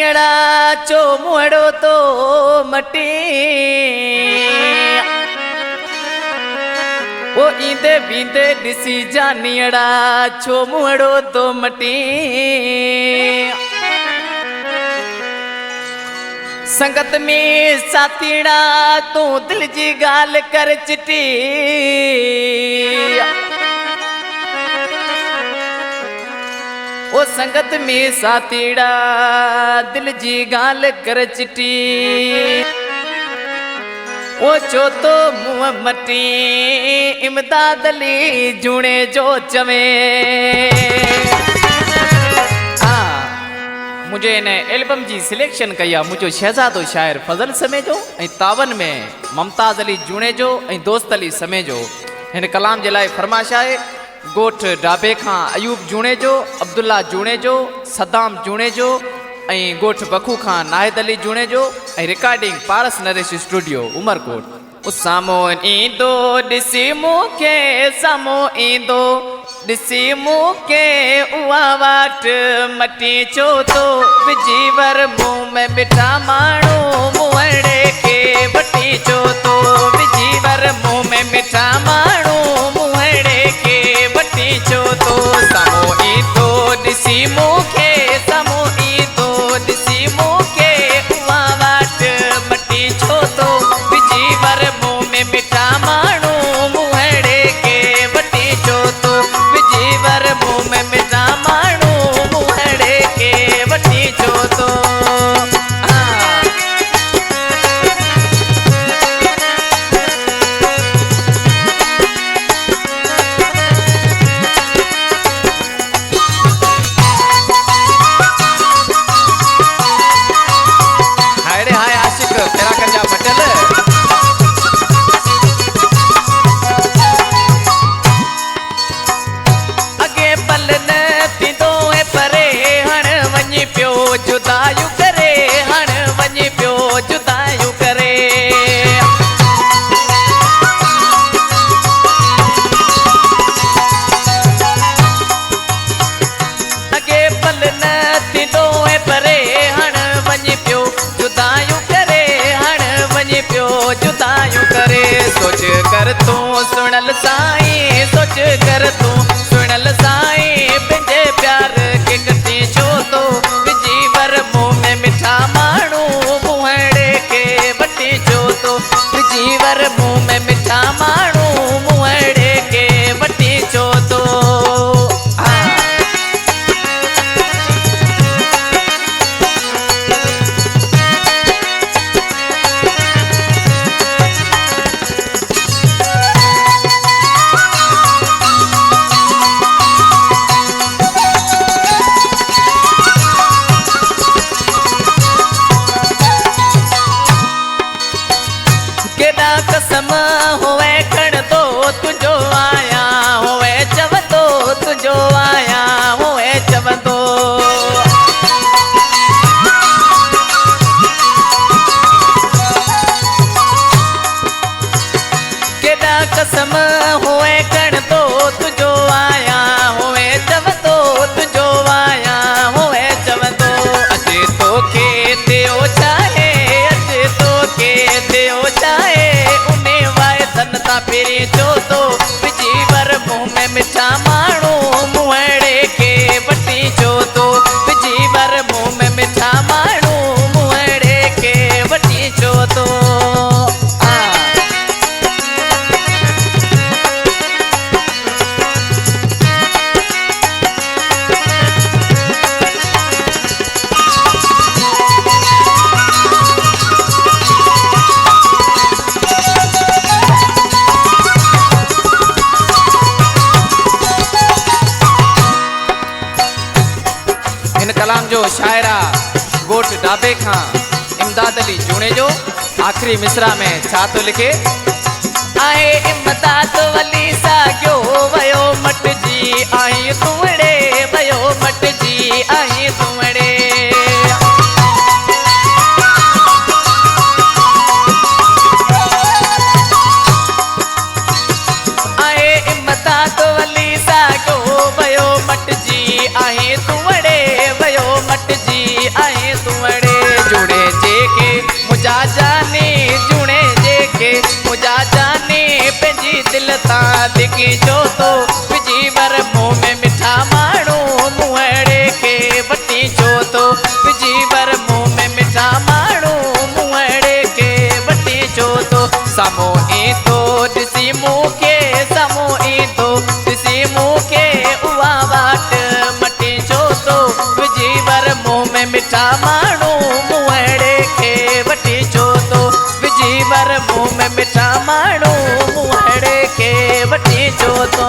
जानियड़ा चो मुड़ो तो मटी ओ ईंदे बींदे दिसी जानियड़ा चो मुड़ो तो मटी संगत में साथीड़ा तू दिल जी गाल कर चिटी ओ संगत में साथीड़ा दिल जी गाल कर चिटी ओ चो तो मुँह मटी इमदादली जूने जो चवे मुझे इन एल्बम जी सिलेक्शन कया मुझो शहजादो शायर फजल समेजो तावन में मुमताज अली जूने जो दोस्त अली समेजो इन कलाम जलाए फरमाश है गोठ डाबे खां अयूब जूने जो अब्दुल्ला जूने जो सद्दाम जूने जो गोठ बखू खां नाहिद अली जूने जो रिकॉर्डिंग पारस नरेश स्टूडियो उमरकोट सामो ईंदो ॾिसी मूंखे सामो ईंदो ॾिसी मूंखे उहा वाट मटी छो तो विजीवर मुंह में मिठा माण्हू मुहड़े खे वठी छो तो विजीवर मुंह में मिठा माण्हू मुहड़े खे वठी छो तो सामो ईंदो ॾिसी मूंखे सामो ईंदो ॾिसी मूंखे उहा वाट मटी छो तो विजीवर मुंह में मिठा माण्हू मुहड़े खे वठी छो तो विजीवर मुंह में मिठा माण्हू मुहड़े खे वठी छो तो जुदायू करे हण वञे पियो जुदायू करे अगे पल न थींदो परे हण वञे पियो जुदायू करे हण वञे पियो जुदायू करे सोच कर तूं सुणल साईं सोच कर तूं सुणल साईं पंहिंजे प्यार खे कटी छो तो मुंह में मिठा माण्हू मुहड़े खे वठी छो तो विजीवर मुंह में मिठा माण्हू मुहड़े खे वठी छो तो कसम होवे खण तो तुझो आया होवे चवंदो तुझो आया होवे चवंदो केॾा कसम होवे खण तो तुझो आया होवे चवंदो तुझो आया होवे चवंदो अॼु तोखे थियो चाहे अॼु तोखे थियो चाहे ता फिरी छो तो विजीवर मुंह में मिठा माण्हू मुहड़े खे वठी छो तो विजीवर मुंह में मिठा माण्हू मुहड़े खे वठी छो तो कलाम जो शायरा गोठ डाबे खां इमदाद अली जूने जो आखिरी मिसरा में छा तो लिखे आए इमदाद अली सागियो वयो मट जी आई तुमड़े वयो मट जी आई तुमड़े आए इमदाद अली सागियो वयो मट जी आई तुमड़े वयो मट जी आए तुमड़े वधिकी जो तो विजीवर मुंह में मिठा माण्हू मुहड़े के वठी जो तो विजीवर मुंह में मिठा माण्हू मुहड़े के वठी जो तो साम्हूं ईंदो ॾिसी मूंखे साम्हूं ईंदो ॾिसी मूंखे उहा वाट मटी जो तो विजीवर मुंह में मिठा माण्हू मुहड़े के वठी जो तो विजीवर मुंह में मिठा माण्हू मुहड़े के वठी जो तो